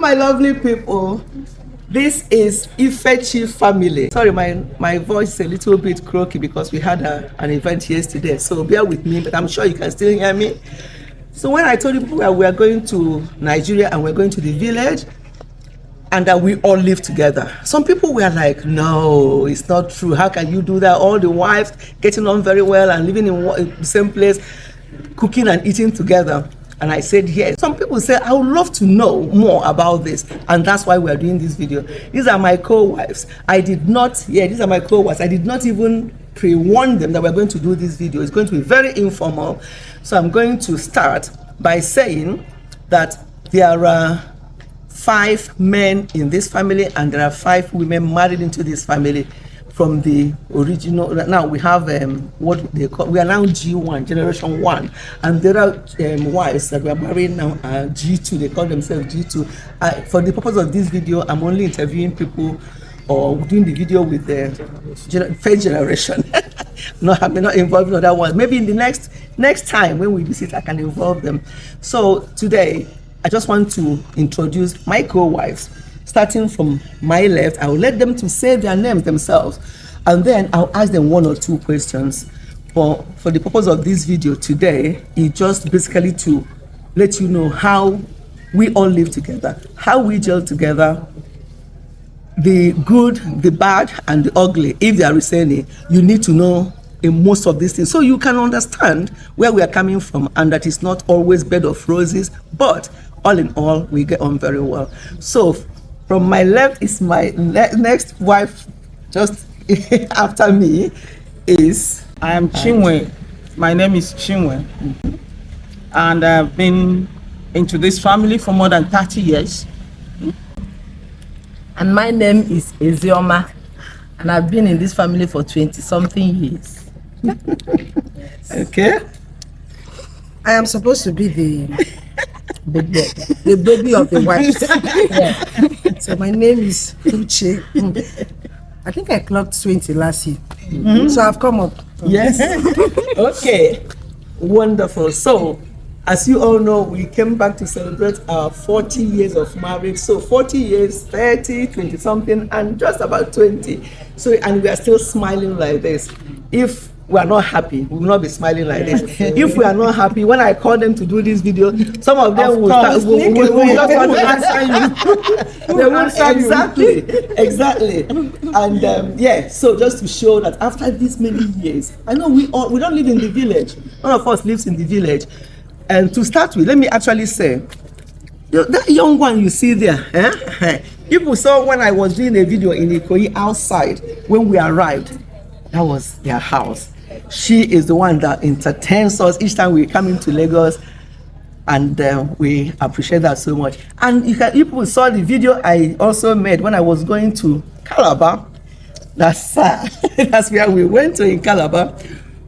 My lovely people, this is Ifechi family. Sorry, my voice is a little bit croaky because we had an event yesterday, so bear with me, but I'm sure you can still hear me. So when I told you people we are going to Nigeria and we're going to the village and that we all live together, some people were like, no, it's not true. How can you do that? All the wives getting on very well and living in the same place, cooking and eating together. And I said, yes. Some people say, I would love to know more about this. And that's why we are doing this video. These are my co-wives. These are my co-wives. I did not even pre-warn them that we're going to do this video. It's going to be very informal. So I'm going to start by saying that there are 5 men in this family and there are 5 women married into this family from the original. Now we have what they call, we are now G1, generation 1, and there are wives that we are married now are G2. They call themselves G2. For the purpose of this video, I'm only interviewing people or doing the video with the first generation. No, I'm not involved in other ones. Maybe in the next time when we visit, I can involve them. So today, I just want to introduce my co-wives. Starting from my left, I will let them to say their names themselves, and then I'll ask them 1 or 2 questions. For the purpose of this video today, it's just basically to let you know how we all live together, how we gel together, the good, the bad, and the ugly. If there is any, you need to know in most of these things, so you can understand where we are coming from, and that it's not always bed of roses, but all in all, we get on very well. So from my left is my next wife, just after me is... I am Chinwe. My name is Chinwe. And I've been into this family for more than 30 years. And my name is Ezioma. And I've been in this family for 20-something years. Okay. I am supposed to be the baby of the wife. Yeah. So my name is Uche. I think I clocked 20 last year. So I've come up. Yes. Okay. Wonderful. So, as you all know, we came back to celebrate our 40 years of marriage. So 40 years, 30, 20 something, and just about 20. So, and we are still smiling like this. If we are not happy, we will not be smiling like this. If we are not happy, when I call them to do this video, some of them will just want to answer you. They won't exactly. And yeah, so just to show that after this many years, I know we don't live in the village. None of us lives in the village. And to start with, let me actually say, that young one you see there, people saw when I was doing a video in Ikoyi outside when we arrived. That was their house. She is the one that entertains us each time we come into Lagos, and we appreciate that so much. And people saw the video I also made when I was going to Calabar. That's where we went to in Calabar.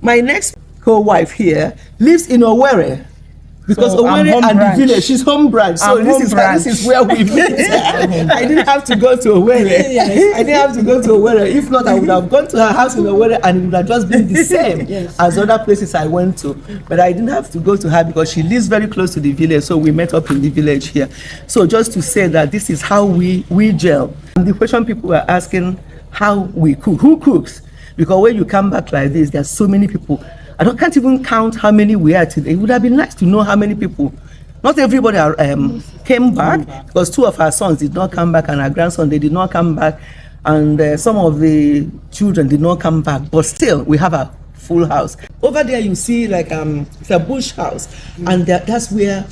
My next co-wife here lives in Owerri. Because so Owerri and the village, she's home branch. So this is where we met. I didn't have to go to Owerri. Yes. I didn't have to go to Owerri. If not, I would have gone to her house in Owerri and it would have just been the same as other places I went to. But I didn't have to go to her because she lives very close to the village. So we met up in the village here. So just to say that this is how we gel. And the question people were asking, how we cook. Who cooks? Because when you come back like this, there's so many people. I can't even count how many we are today. It would have been nice to know how many people. Not everybody came back because 2 of our sons did not come back and our grandson, they did not come back. And some of the children did not come back. But still, we have a full house. Over there, you see like it's a bush house. And that's where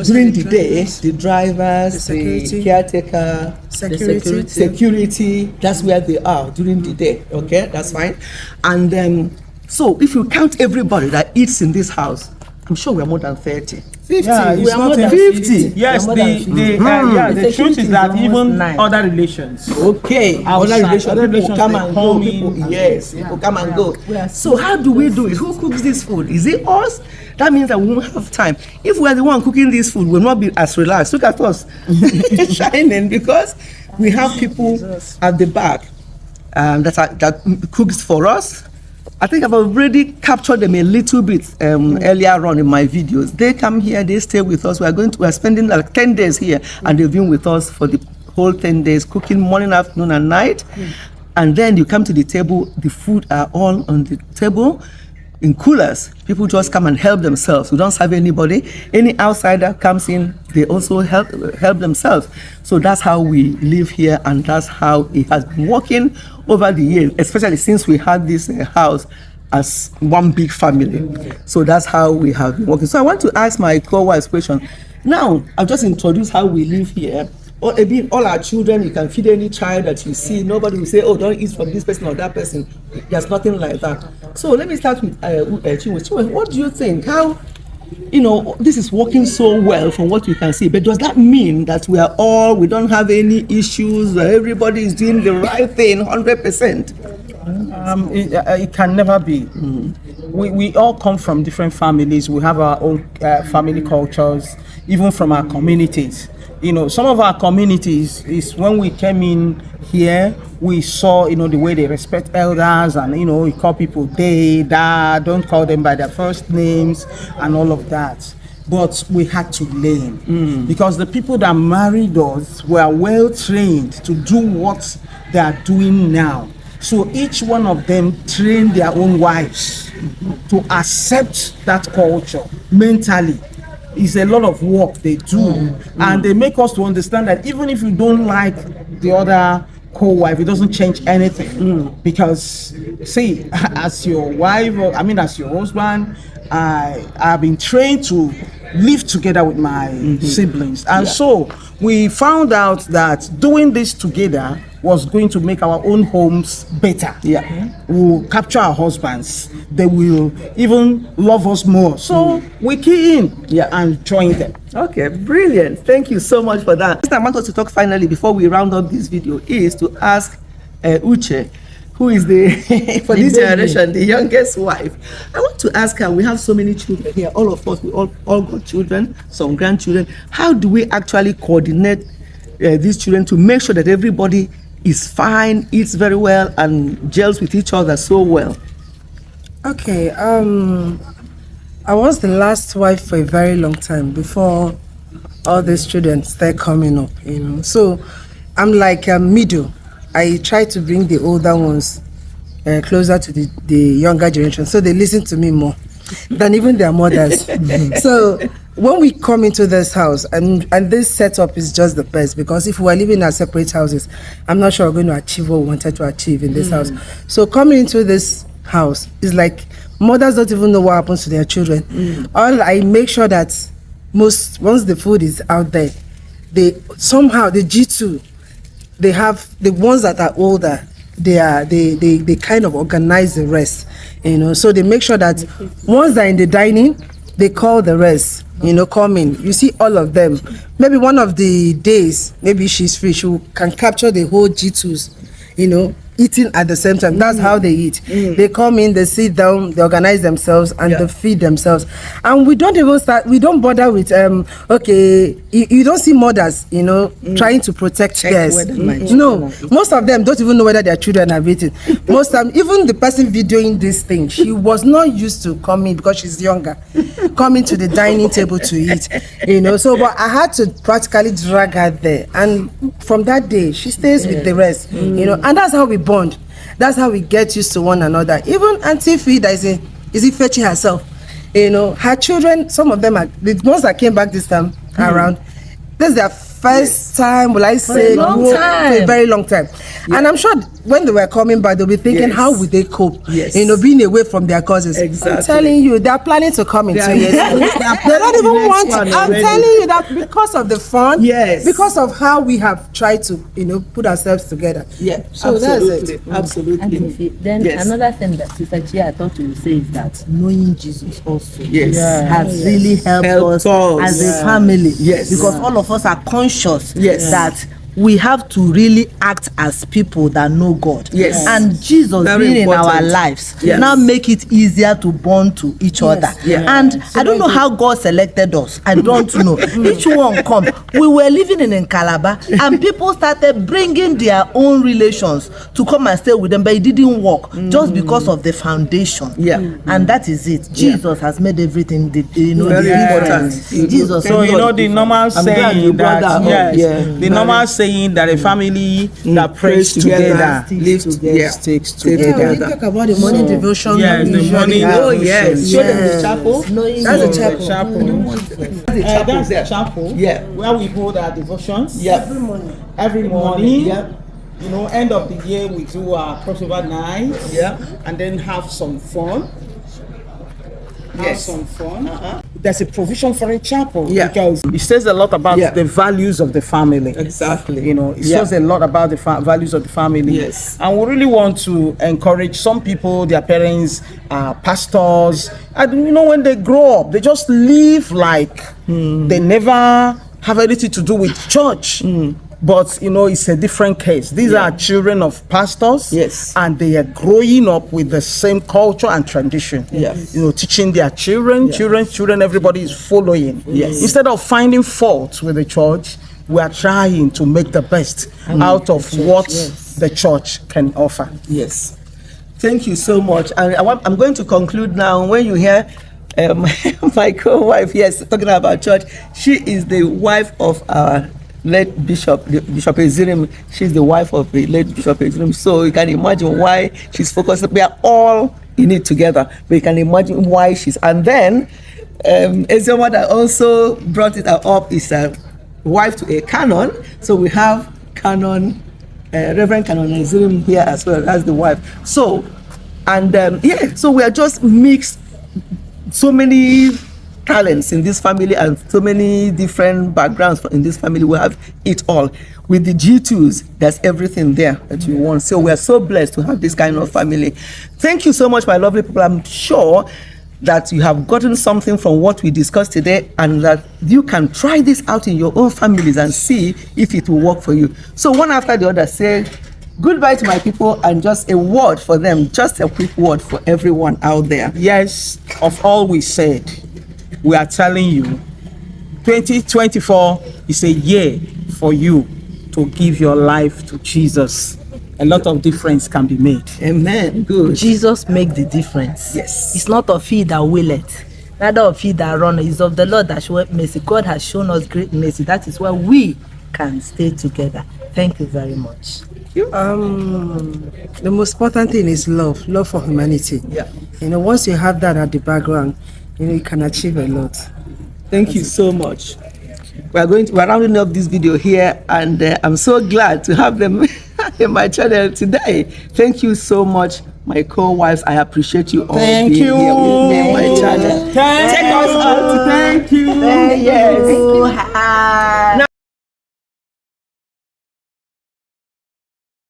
during the day, the drivers, the caretaker, security, that's where they are during the day. Okay, that's fine. And so if you count everybody that eats in this house, I'm sure we are more than 30. 50. Yeah, we are more than 50. Yes, the truth is that even other relations. Okay, other relations, people come and go. People come and go. So how do we do it? Who cooks this food? Is it us? That means that we won't have time. If we're the one cooking this food, we'll not be as relaxed. Look at us shining because we have people at the back that cooks for us. I think I've already captured them a little bit earlier on in my videos. They come here, they stay with us. We're spending like 10 days here, and they've been with us for the whole 10 days, cooking morning, afternoon, and night. And then you come to the table, the food are all on the table in coolers. People just come and help themselves. We don't serve anybody. Any outsider comes in, they also help themselves. So that's how we live here, and that's how it has been working over the years, especially since we had this house as one big family. So that's how we have been working. So I want to ask my co-wife question. Now, I've just introduced how we live here. Or maybe all our children, you can feed any child that you see. Nobody will say, oh, don't eat from this person or that person. There's nothing like that. So let me start with Chinwe. Chinwe, what do you think? How, this is working so well from what we can see, but does that mean that we don't have any issues, everybody is doing the right thing 100%? It can never be. We all come from different families. We have our own family cultures, even from our communities. Some of our communities is when we came in here, we saw, the way they respect elders, and, we call people they, dad, don't call them by their first names and all of that. But we had to learn because the people that married us were well trained to do what they are doing now. So each one of them trained their own wives to accept that culture mentally. It's a lot of work they do, and they make us to understand that even if you don't like the other co-wife, it doesn't change anything. Because, see, as your wife, as your husband, I've been trained to live together with my siblings, and so we found out that doing this together was going to make our own homes better. We'll capture our husbands. They will even love us more. So we key in and join them. Okay, brilliant. Thank you so much for that. What I want us to talk finally before we round up this video is to ask Uche, who is for this generation, the youngest wife. I want to ask her, we have so many children here, all of us, we all got children, some grandchildren. How do we actually coordinate these children to make sure that everybody is fine, eats very well, and gels with each other so well? Okay, I was the last wife for a very long time before all these children start coming up, So I'm like a middle. I try to bring the older ones closer to the younger generation, so they listen to me more than even their mothers. So when we come into this house, and this setup is just the best, because if we were living in our separate houses, I'm not sure we're going to achieve what we wanted to achieve in this house. So coming into this house is like mothers don't even know what happens to their children. All I make sure that once the food is out there, the G2, they have the ones that are older, they kind of organize the rest, so they make sure that once they're in the dining, they call the rest, come in. You see all of them. Maybe one of the days, maybe she's free, she can capture the whole G2s, eating at the same time. That's how they eat. They come in, they sit down, they organize themselves, and they feed themselves. And we don't bother with you don't see mothers trying to protect theirs. No, most of them don't even know whether their children are eating. Most time, even the person videoing this thing, she was not used to coming, because she's younger, coming to the dining table to eat. So but I had to practically drag her there, and from that day she stays with the rest. And that's how we bond. That's how we get used to one another. Even Auntie Fida is Ifechi herself. Her children, some of them are the ones that came back this time around. This is their first time, will I say, for a very long time. And I'm sure when they were coming back, they'll be thinking, how would they cope? Being away from their cousins. Exactly. I'm telling you, they're planning to come in 2 years. They don't even want to. I'm telling you that because of the fun, because of how we have tried to, put ourselves together. So absolutely. That's it. Absolutely. Then another thing that Sister Chia I thought you would say is that knowing Jesus also has really helped us as a family. Because all of us are conscious that we have to really act as people that know God. Yes. And Jesus Very being in our important. lives Yes. now make it easier to bond to each other. Yeah. And I don't know how God selected us. I don't know. Each one come. We were living in Calabar, and people started bringing their own relations to come and stay with them, but it didn't work just because of the foundation. Yeah. And that is it. Jesus has made everything Very different. important. Jesus. So the normal I'm glad you saying brought that, that up. yes, Yeah. the normal saying that a family that prays together lives together, sticks stay together. Yeah, we talk about the morning devotion. Yes, the usually morning have. Oh yes, show them the chapel. That's the chapel. That's the chapel. Yeah. Where we hold our devotions. Yeah. Every morning. Yeah. You know, end of the year we do our crossover night. Yeah. And then have some fun. Have Yes. some fun. There's a provision for a chapel. Yeah. Because it says a lot about Yeah. the values of the family. Exactly. You know, it Yeah. shows a lot about the values of the family. Yes. And we really want to encourage some people, their parents are pastors, and you know, when they grow up, they just live like they never have anything to do with church. But you know, it's a different case. These are children of pastors, Yes. and they are growing up with the same culture and tradition. Yes. You know, teaching their children, children, everybody is following. Yes. Instead of finding fault with the church, we are trying to make the best out of what the church can offer. Yes. Thank you so much. And I'm going to conclude now. When you hear my co-wife, yes, talking about church, she is the wife of our late Bishop Ezirim. She's the wife of the late Bishop Ezirim. So you can imagine why she's focused. We are all in it together. But you can imagine why she's. And then Ezioma that also brought it up is a wife to a canon. So we have canon. Reverend Canon Ezirim here as well as the wife. So, and so we are just mixed. So many talents in this family and so many different backgrounds in this family. We have it all. With the G2s, there's everything there that you want. So we are so blessed to have this kind of family. Thank you so much, my lovely people. I'm sure that you have gotten something from what we discussed today, and that you can try this out in your own families and see if it will work for you. So one after the other, say goodbye to my people and just a word for them, just a quick word for everyone out there. Yes, of all we said, we are telling you 2024 is a year for you to give your life to Jesus. A lot of difference can be made. Amen. Good. Jesus make the difference. Yes. It's not of he that willeth, neither of he that runneth. It's of the Lord that showeth mercy. God has shown us great mercy. That is why we can stay together. Thank you very much. The most important thing is love for humanity. Yeah. You know, once you have that at the background, you know, you can achieve a lot. Thank you so much. We're rounding up this video here, and I'm so glad to have them in my channel today. Thank you so much, my co-wives. I appreciate you all Thank being you. here with me on my channel. Thank Take us out. Thank you. Thank Yes. you.